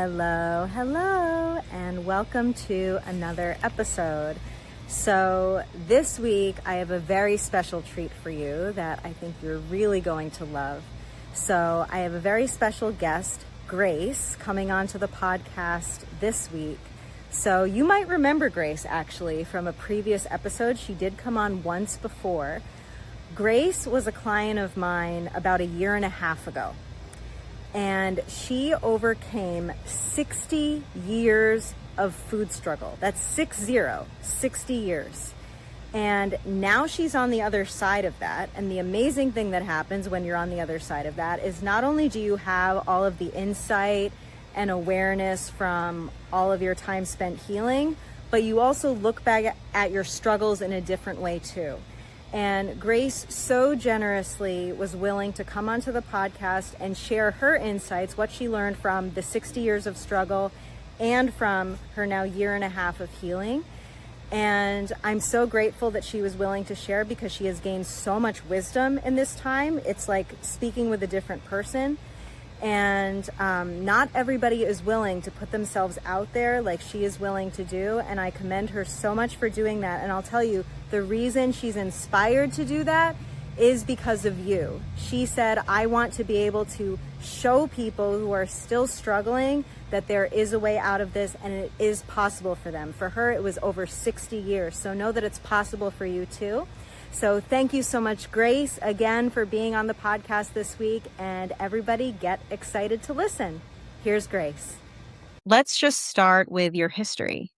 Hello, hello, and welcome to another episode. So, this week I have a very special treat for you that I think you're really going to love. So, I have a very special guest, Grace, coming onto the podcast this week. So, you might remember Grace actually from a previous episode. She did come on once before. Grace was a client of mine about a year and a half ago. And she overcame 60 years of food struggle. That's 60 years. And now she's on the other side of that. And the amazing thing that happens when you're on the other side of that is not only do you have all of the insight and awareness from all of your time spent healing, but you also look back at your struggles in a different way too. And Grace so generously was willing to come onto the podcast and share her insights, what she learned from the 60 years of struggle and from her now year and a half of healing. And I'm so grateful that she was willing to share because she has gained so much wisdom in this time. It's like speaking with a different person. And not everybody is willing to put themselves out there like she is willing to do. And I commend her so much for doing that. And I'll tell you, the reason she's inspired to do that is because of you. She said, I want to be able to show people who are still struggling that there is a way out of this and it is possible for them. For her, it was over 60 years. So know that it's possible for you too. So thank you so much, Grace, again, for being on the podcast this week. And everybody get excited to listen. Here's Grace. Let's just start with your history.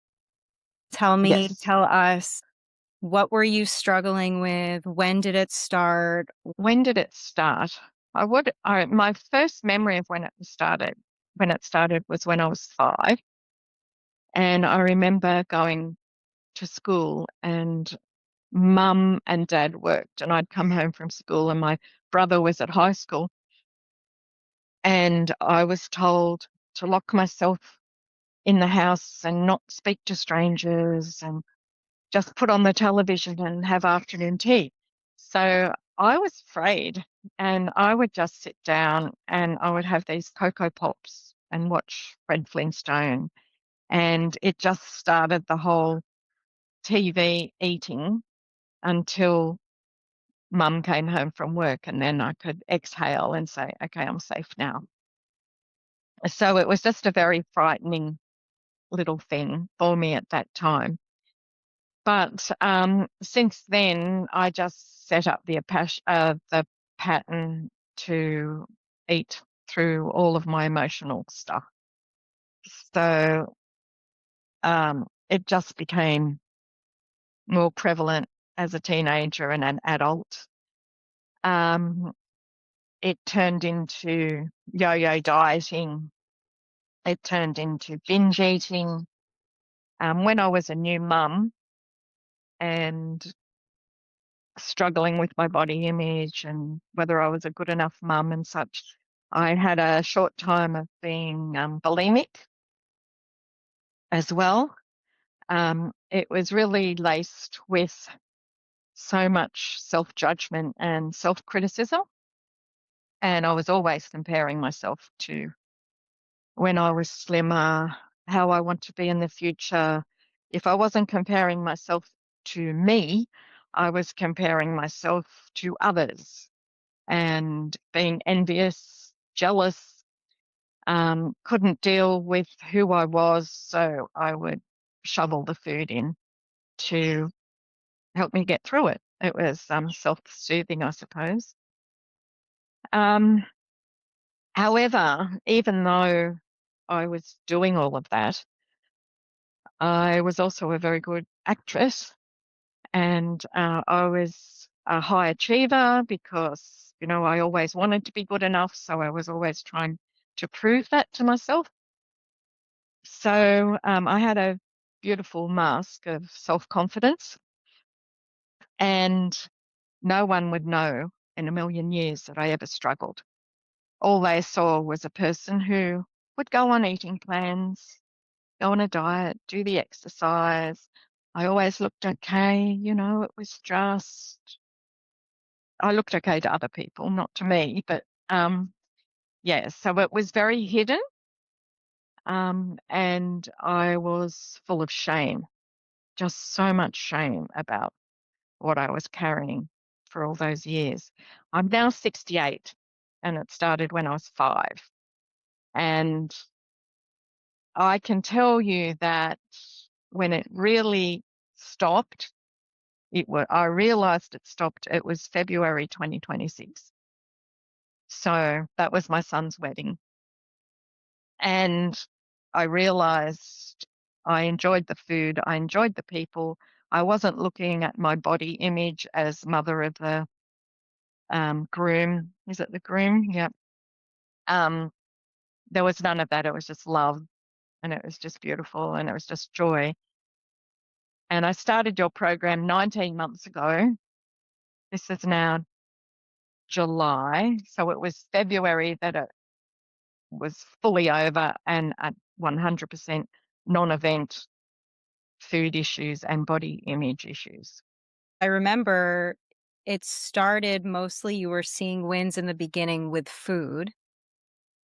Tell us, what were you struggling with? When did it start? When did it start? My first memory of when it started was when I was 5. And I remember going to school and Mum and Dad worked, and I'd come home from school and my brother was at high school. And I was told to lock myself in the house and not speak to strangers and just put on the television and have afternoon tea. So I was afraid, and I would just sit down and I would have these Cocoa Pops and watch Fred Flintstone. And it just started the whole TV eating until Mum came home from work, and then I could exhale and say, okay, I'm safe now. So it was just a very frightening little thing for me at that time. But since then, I just set up the pattern to eat through all of my emotional stuff. So it just became more prevalent as a teenager and an adult. It turned into yo-yo dieting. It turned into binge eating. When I was a new mum and struggling with my body image and whether I was a good enough mum and such, I had a short time of being bulimic as well. It was really laced with so much self-judgment and self-criticism. And I was always comparing myself to when I was slimmer, how I want to be in the future. If I wasn't comparing myself to me, I was comparing myself to others and being envious, jealous, couldn't deal with who I was. So I would shovel the food in to help me get through it. It was self-soothing, I suppose. However, even though I was doing all of that, I was also a very good actress, and I was a high achiever because, I always wanted to be good enough. So I was always trying to prove that to myself. So I had a beautiful mask of self-confidence, and no one would know in a million years that I ever struggled. All they saw was a person who would go on eating plans, go on a diet, do the exercise. I always looked okay, it was just, I looked okay to other people, not to me, but yeah, so it was very hidden. and I was full of shame, just so much shame about what I was carrying for all those years. I'm now 68, and it started when I was 5. And I can tell you that when it really stopped, I realized it stopped. It was February 2026. So that was my son's wedding. And I realized I enjoyed the food, I enjoyed the people. I wasn't looking at my body image as mother of the groom. Is it the groom? Yep. Um, there was none of that. It was just love, and it was just beautiful, and it was just joy. And I started your program 19 months ago. This is now July. So it was February that it was fully over and at 100% non-event food issues and body image issues. I remember it started mostly you were seeing wins in the beginning with food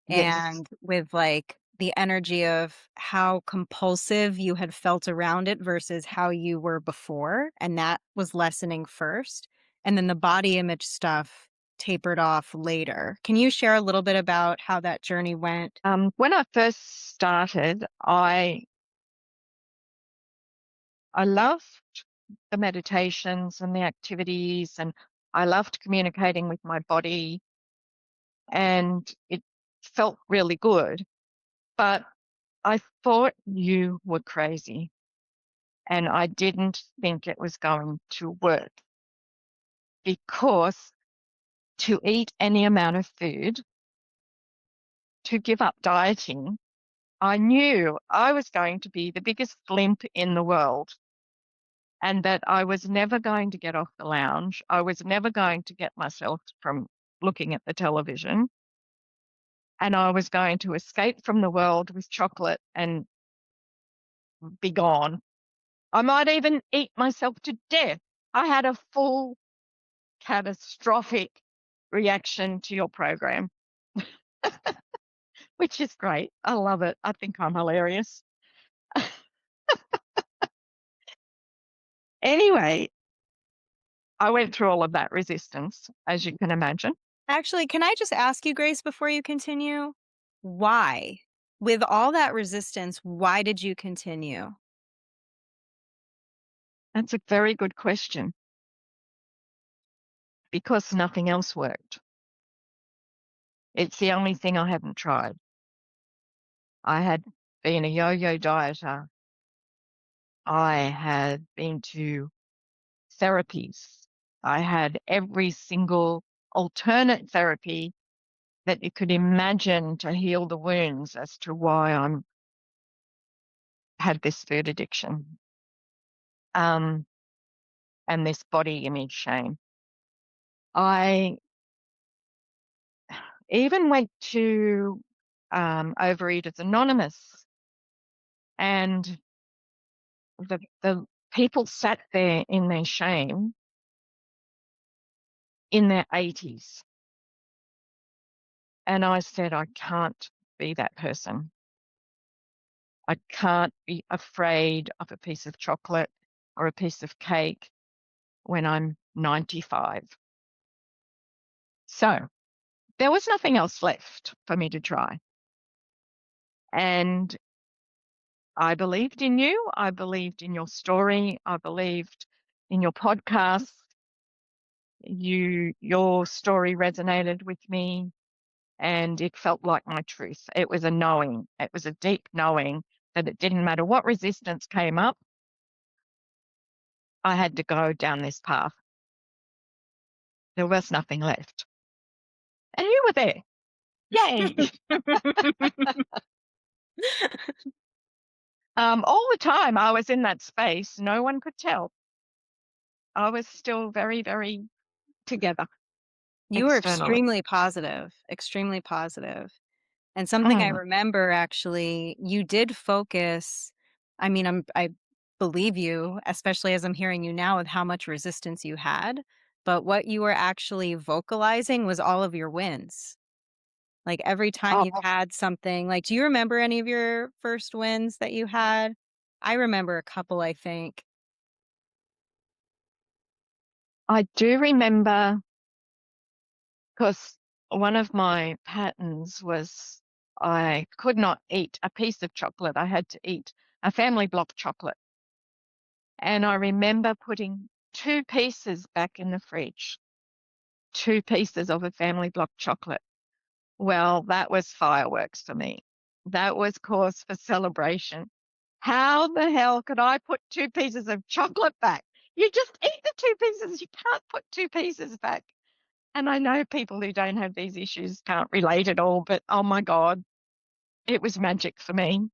Yes. and with like the energy of how compulsive you had felt around it versus how you were before. And that was lessening first. And then the body image stuff tapered off later. Can you share a little bit about how that journey went? When I first started, I loved the meditations and the activities, and I loved communicating with my body, and it felt really good. But I thought you were crazy, and I didn't think it was going to work because to eat any amount of food, to give up dieting, I knew I was going to be the biggest limp in the world and that I was never going to get off the lounge. I was never going to get myself from looking at the television. And I was going to escape from the world with chocolate and be gone. I might even eat myself to death. I had a full catastrophic reaction to your program, which is great. I love it. I think I'm hilarious. Anyway, I went through all of that resistance, as you can imagine. Actually, can I just ask you, Grace, before you continue? Why? With all that resistance, why did you continue? That's a very good question because nothing else worked. It's the only thing I hadn't tried. I had been a yo-yo dieter. I had been to therapies. I had every single alternate therapy that you could imagine to heal the wounds as to why I'm had this food addiction, and this body image shame. I even went to Overeaters Anonymous, and the people sat there in their shame in their 80s. And I said, I can't be that person. I can't be afraid of a piece of chocolate or a piece of cake when I'm 95. So there was nothing else left for me to try. And I believed in you. I believed in your story. I believed in your podcast. Your story resonated with me and it felt like my truth. It was a knowing. It was a deep knowing that it didn't matter what resistance came up, I had to go down this path. There was nothing left. And you were there. Yay. All the time I was in that space, no one could tell. I was still very, very together You were externally. extremely positive, extremely positive. And something I Mm, remember actually, you did focus. I mean, I believe you, especially as I'm hearing you now with how much resistance you had. But what you were actually vocalizing was all of your wins. Like every time you Oh, had something, like, do you remember any of your first wins that you had? I remember a couple, I think. I do remember because one of my patterns was I could not eat a piece of chocolate. I had to eat a family block chocolate. And I remember putting two pieces back in the fridge, two pieces of a family block chocolate. Well, that was fireworks for me. That was cause for celebration. How the hell could I put two pieces of chocolate back? You just eat the two pieces. You can't put two pieces back. And I know people who don't have these issues can't relate at all, but oh my God, it was magic for me.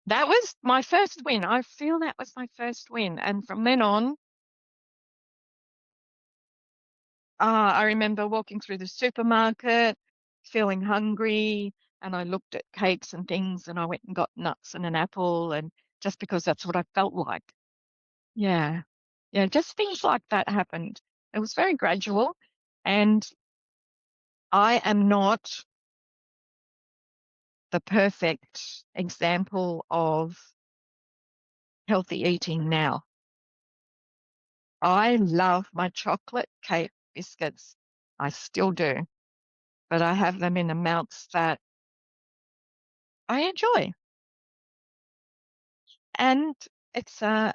That was my first win. I feel that was my first win. And from then on, I remember walking through the supermarket, feeling hungry, and I looked at cakes and things, and I went and got nuts and an apple, and just because that's what I felt like. Yeah. Yeah, just things like that happened. It was very gradual, and I am not the perfect example of healthy eating now. I love my chocolate cake biscuits. I still do, but I have them in amounts that I enjoy. And it's a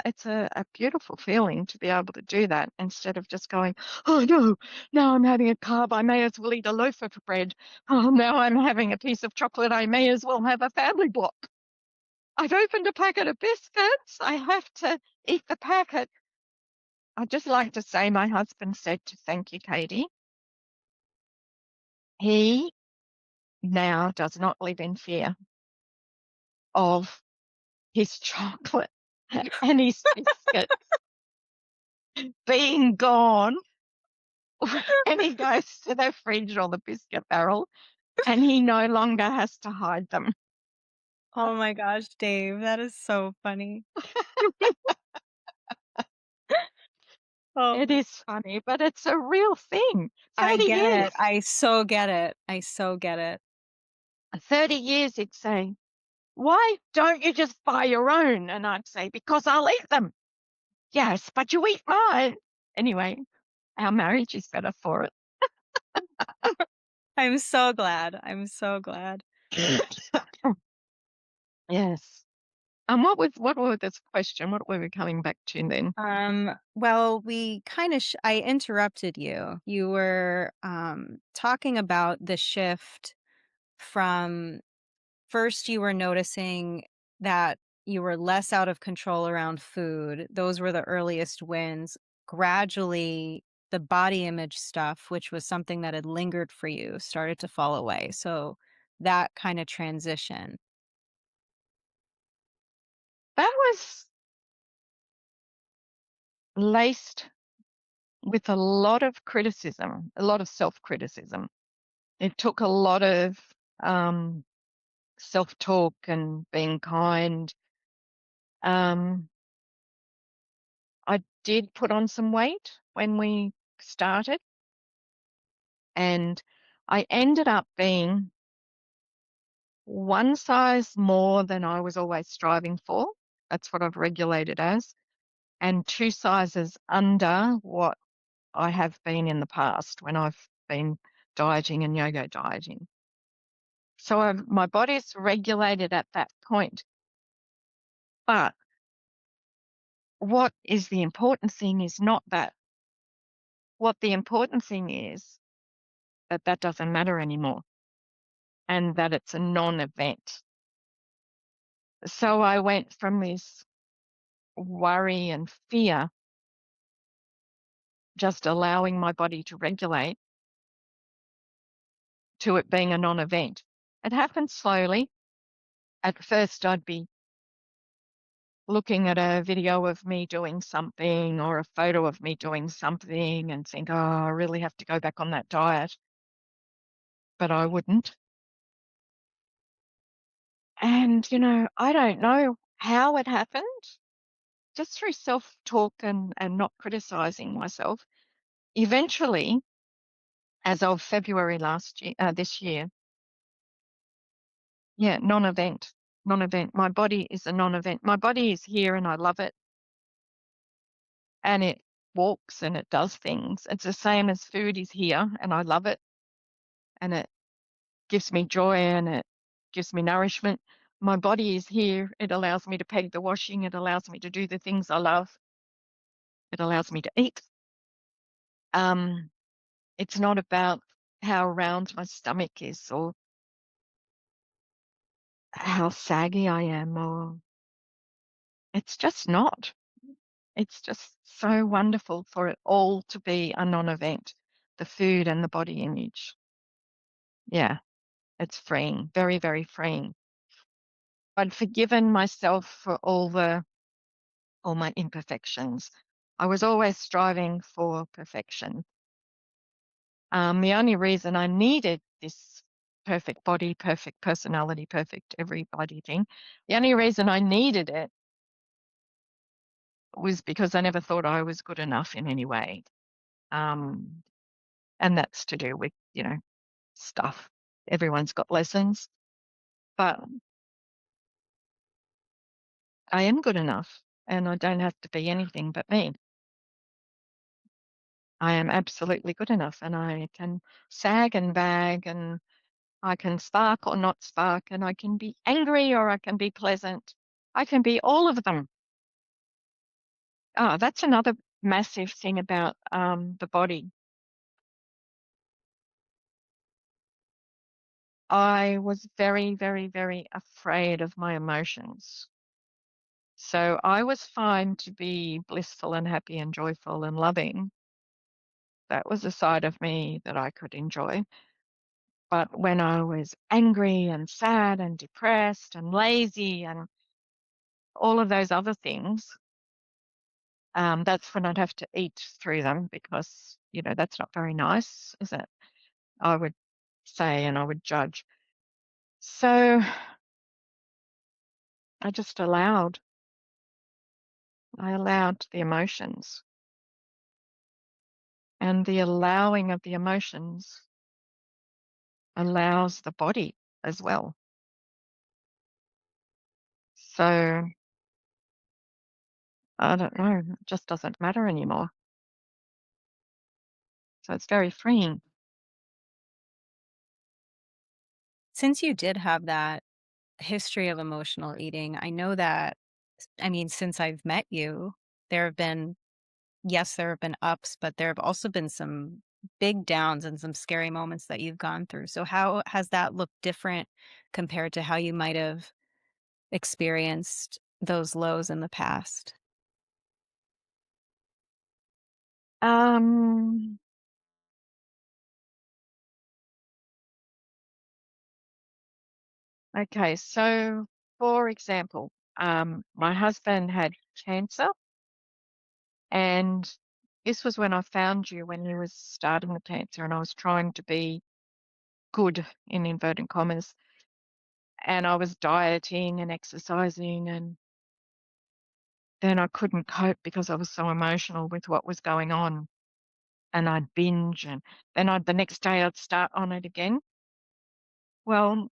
beautiful feeling to be able to do that instead of just going, oh no, now I'm having a carb. I may as well eat a loaf of bread. Oh, now I'm having a piece of chocolate. I may as well have a family block. I've opened a packet of biscuits. I have to eat the packet. I'd just like to say my husband said to thank you, Katie. He now does not live in fear of his chocolate and his biscuit being gone. And he goes to the fridge or the biscuit barrel and he no longer has to hide them. Oh my gosh, Dave, that is so funny. Oh, It is funny, but it's a real thing. I 30 get it. years. I so get it. I so get it. 30 years, he'd say, why don't you just buy your own? And I'd say, because I'll eat them. Yes, but you eat mine. Anyway, our marriage is better for I'm so glad. I'm so glad. it. Yes. And what was this question? What were we coming back to then? Well, we kind of I interrupted you. You were talking about the shift from first you were noticing that you were less out of control around food. Those were the earliest wins. Gradually, the body image stuff, which was something that had lingered for you, started to fall away. So that kind of transition. That was laced with a lot of criticism, a lot of self-criticism. It took a lot of um, self-talk and being kind. Um, I did put on some weight when we started, and I ended up being one size more than I was always striving for. That's what I've regulated as, and two sizes under what I have been in the past when I've been dieting and yo-yo dieting. So my body's regulated at that point. But what is the important thing is not that. What the important thing is that that doesn't matter anymore and that it's a non-event. So I went from this worry and fear, just allowing my body to regulate, to it being a non-event. It happened slowly. At first, I'd be looking at a video of me doing something or a photo of me doing something and think, oh, I really have to go back on that diet. But I wouldn't. And, I don't know how it happened, just through self-talk and not criticizing myself. Eventually, as of February this year, Yeah, non-event, non-event. My body is a non-event. My body is here and I love it, and it walks and it does things. It's the same as food is here and I love it, and it gives me joy and it gives me nourishment. My body is here. It allows me to peg the washing. It allows me to do the things I love. It allows me to eat. Um, it's not about how round my stomach is or how saggy I am, or it's just not. It's just so wonderful for it all to be a non-event, the food and the body image. Yeah, it's freeing, very, very freeing. I'd forgiven myself for all my imperfections. I was always striving for perfection. The only reason I needed this perfect body, perfect personality, perfect everybody thing, the only reason I needed it was because I never thought I was good enough in any way. Um, and that's to do with, stuff. Everyone's got lessons, but I am good enough and I don't have to be anything but me. I am absolutely good enough and I can sag and bag and I can spark or not spark and I can be angry or I can be pleasant. I can be all of them. Oh, that's another massive thing about the body. I was very, very, very afraid of my emotions. So I was fine to be blissful and happy and joyful and loving. That was a side of me that I could enjoy. But when I was angry and sad and depressed and lazy and all of those other things, that's when I'd have to eat through them because, that's not very nice, is it? I would say and I would judge. So I just I allowed the emotions, and the allowing of the emotions allows the body as well. So I don't know, it just doesn't matter anymore. So it's very freeing. Since you did have that history of emotional eating, I know that, I mean, since I've met you, there have been, yes, there have been ups, but there have also been some big downs and some scary moments that you've gone through. So, how has that looked different compared to how you might have experienced those lows in the past? Um, okay, so for example, my husband had cancer, and this was when I found you when he was starting the cancer, and I was trying to be good in inverted commas, and I was dieting and exercising, and then I couldn't cope because I was so emotional with what was going on, and I'd binge, and then the next day I'd start on it again. Well,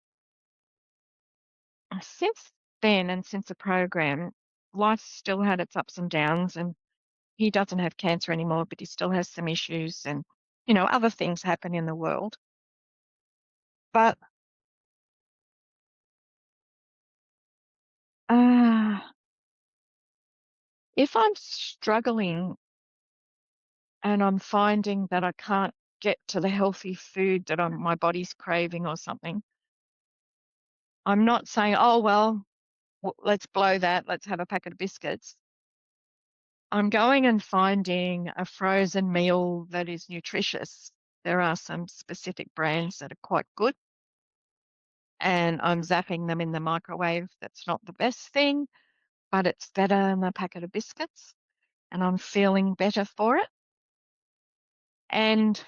since then and since the program, life still had its ups and downs, and he doesn't have cancer anymore, but he still has some issues, and other things happen in the world. But uh, if I'm struggling and I'm finding that I can't get to the healthy food that my body's craving or something, I'm not saying, oh, well, let's blow that. Let's have a packet of biscuits. I'm going and finding a frozen meal that is nutritious. There are some specific brands that are quite good, and I'm zapping them in the microwave. That's not the best thing, but it's better than a packet of biscuits, and I'm feeling better for it. And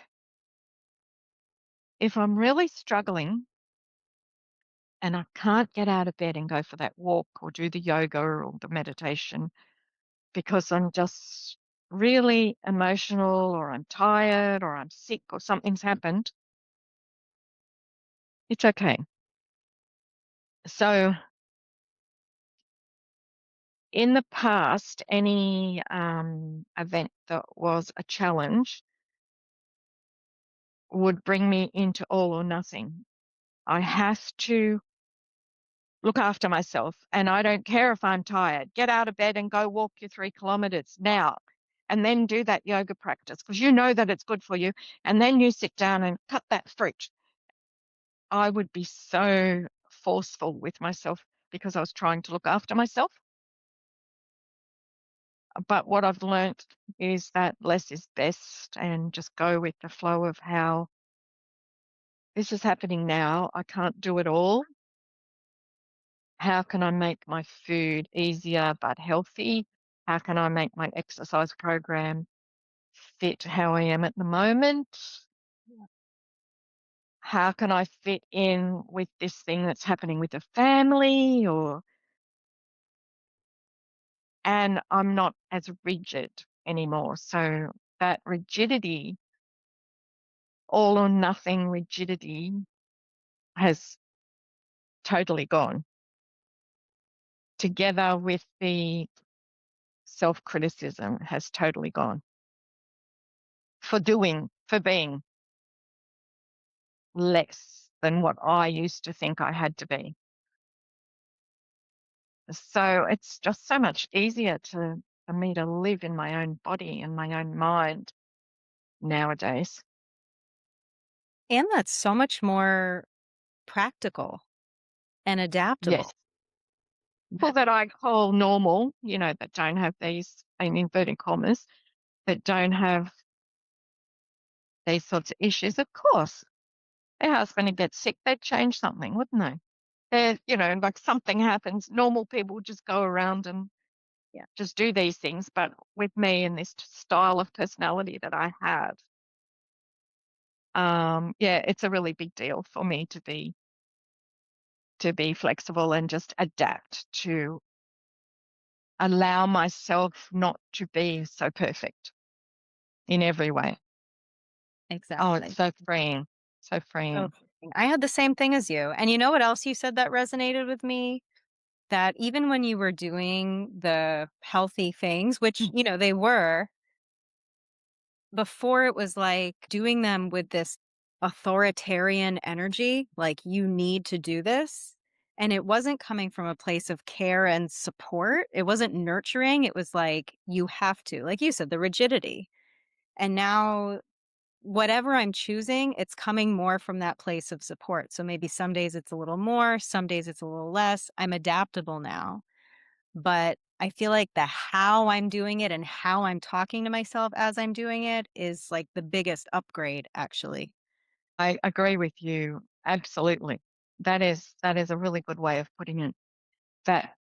if I'm really struggling and I can't get out of bed and go for that walk or do the yoga or the meditation because I'm just really emotional or I'm tired or I'm sick or something's happened, it's okay. So in the past, any event that was a challenge would bring me into all or nothing. I have to look after myself, and I don't care if I'm tired. Get out of bed and go walk your 3 kilometers now. And then do that yoga practice because you know that it's good for you. And then you sit down and cut that fruit. I would be so forceful with myself because I was trying to look after myself. But what I've learnt is that less is best and just go with the flow of how this is happening now. I can't do it all. How can I make my food easier but healthy? How can I make my exercise program fit how I am at the moment? How can I fit in with this thing that's happening with the family or and I'm not as rigid anymore. So that rigidity, all or nothing rigidity has totally gone together with the self-criticism has totally gone for being less than what I used to think I had to be. So it's just so much easier for me to live in my own body and my own mind nowadays. And that's so much more practical and Yes. adaptable. People that I call normal, that don't have these, in inverted commas, that don't have these sorts of issues, of course, their husband would get sick, they'd change something, wouldn't they? Like something happens, normal people just go around and Yeah. just do these things. But with me and this style of personality that I have, yeah, it's a really big deal for me to be flexible and just adapt to allow myself not to be so perfect in every way. Oh, it's Exactly. so freeing. So So freeing. I had the same thing as you. And you know what else you said that resonated with me? That even when you were doing the healthy things, which, Mm. they were, before it was like doing them with this authoritarian energy, like you need to do this. And it wasn't coming from a place of care and support. It wasn't nurturing. It was like, you have to, like you said, the rigidity. And now whatever I'm choosing, it's coming more from that place of support. So maybe some days it's a little more, some days it's a little less. I'm adaptable now. But I feel like the how I'm doing it and how I'm talking to myself as I'm doing it is like the biggest upgrade, actually. I agree with you. Absolutely. That is a really good way of putting it. That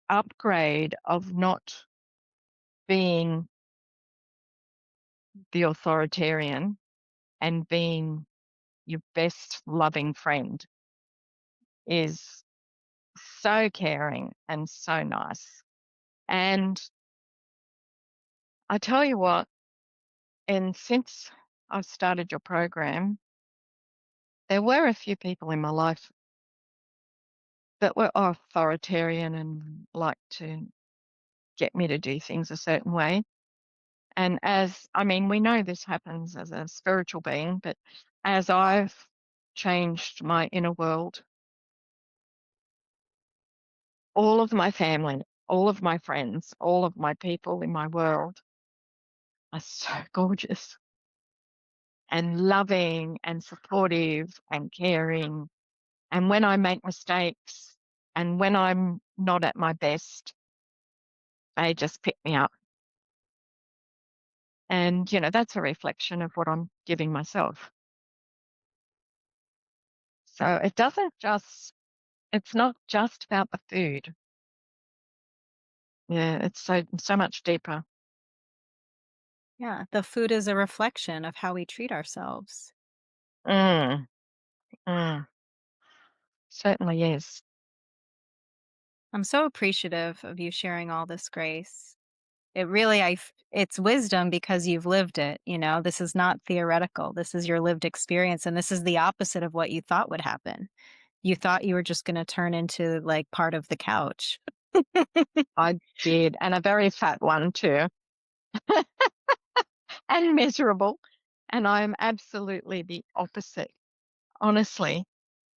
upgrade of not being the authoritarian and being your best loving friend is so caring and so nice. And I tell you what, and since I've started your program, there were a few people in my life that were authoritarian and like to get me to do things a certain way. And we know this happens as a spiritual being, but as I've changed my inner world, all of my family, all of my friends, all of my people in my world are so gorgeous and loving and supportive and caring. And when I make mistakes and when I'm not at my best, they just pick me up. And, that's a reflection of what I'm giving myself. So it's not just about the food. Yeah, it's so much deeper. Yeah. The food is a reflection of how we treat ourselves. Mm, mm, certainly is. I'm so appreciative of you sharing all this, Grace. It really, it's wisdom because you've lived it. This is not theoretical. This is your lived experience. And this is the opposite of what you thought would happen. You thought you were just going to turn into like part of the couch. I did, and a very fat one too, and miserable. And I'm absolutely the opposite. Honestly,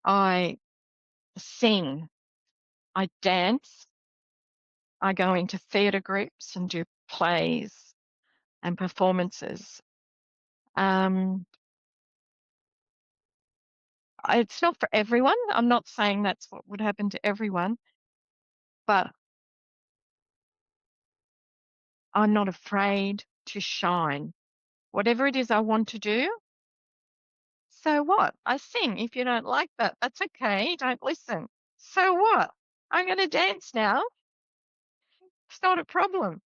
I sing, I dance, I go into theatre groups and do plays and performances. Um, it's not for everyone. I'm not saying that's what would happen to everyone, but I'm not afraid to shine. Whatever it is I want to do, so what? I sing. If you don't like that, that's okay. Don't listen. So what? I'm going to dance now. It's not a problem.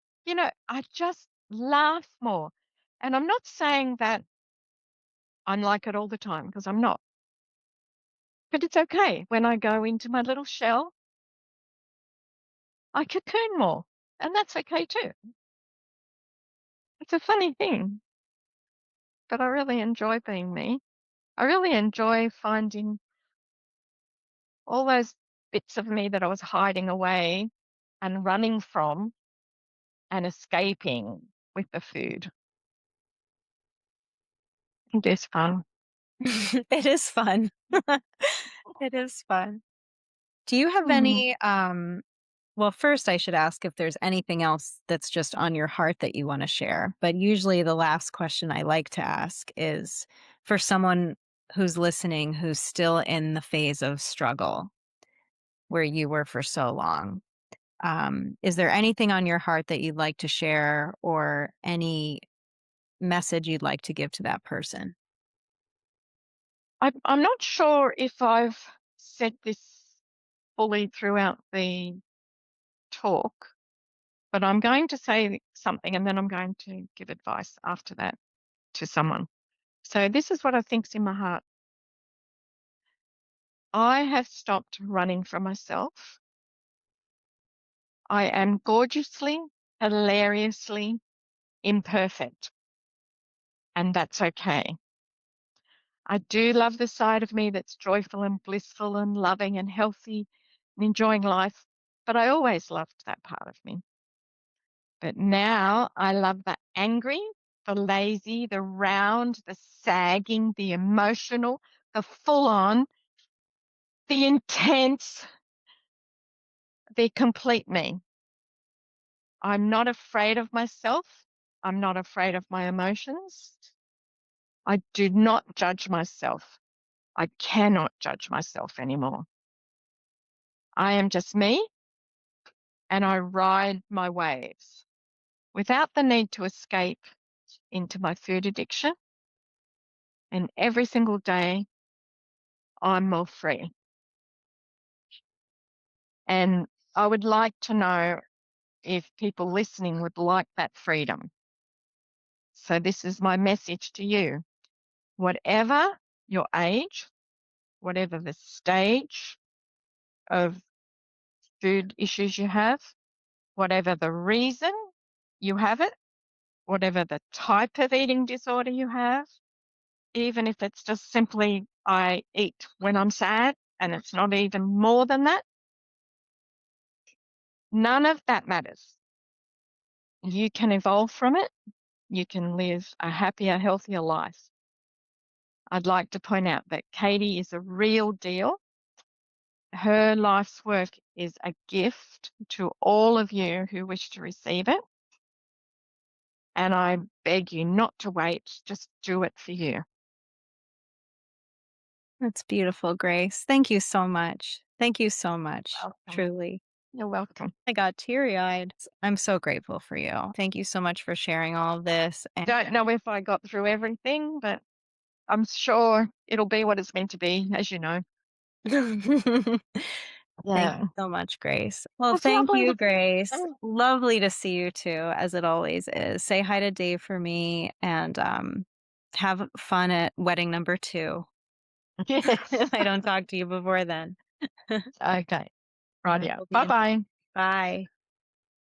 I just laugh more. And I'm not saying that I'm like it all the time because I'm not. But it's okay. When I go into my little shell, I cocoon more. And that's okay too. It's a funny thing, but I really enjoy being me. I really enjoy finding all those bits of me that I was hiding away and running from and escaping with the food. It is fun. It is fun. It is fun. Do you have Mm. any well, first I should ask if there's anything else that's just on your heart that you want to share. But usually the last question I like to ask is for someone who's listening who's still in the phase of struggle where you were for so long. Is there anything on your heart that you'd like to share or any message you'd like to give to that person? I'm not sure if I've said this fully throughout the talk, but I'm going to say something and then I'm going to give advice after that to someone. So this is what I think's in my heart. I have stopped running from myself. I am gorgeously, hilariously imperfect, and that's okay. I do love the side of me that's joyful and blissful and loving and healthy and enjoying life, but I always loved that part of me. But now I love the angry, the lazy, the round, the sagging, the emotional, the full on, the intense, the complete me. I'm not afraid of myself. I'm not afraid of my emotions. I do not judge myself. I cannot judge myself anymore. I am just me and I ride my waves without the need to escape into my food addiction. And every single day, I'm more free. And I would like to know if people listening would like that freedom. So, this is my message to you. Whatever your age, whatever the stage of food issues you have, whatever the reason you have it, whatever the type of eating disorder you have, even if it's just simply I eat when I'm sad and it's not even more than that, none of that matters. You can evolve from it. You can live a happier, healthier life. I'd like to point out that Katie is a real deal. Her life's work is a gift to all of you who wish to receive it. And I beg you not to wait, just do it for you. That's beautiful, Grace. Thank you so much. Thank you so much. Welcome. Truly. You're welcome. I got teary-eyed. I'm so grateful for you. Thank you so much for sharing all of this. Don't know if I got through everything, but I'm sure it'll be what it's meant to be, as you know. Thank Yeah. you so much, Grace. Well, It's thank lovely you, to Grace. oh, Lovely to see you too, as it always is. Say hi to Dave for me and have fun at wedding number 2. yes. If I don't talk to you before then. Okay. All right, Right. Yeah. we'll be in touch. Bye-bye. Bye.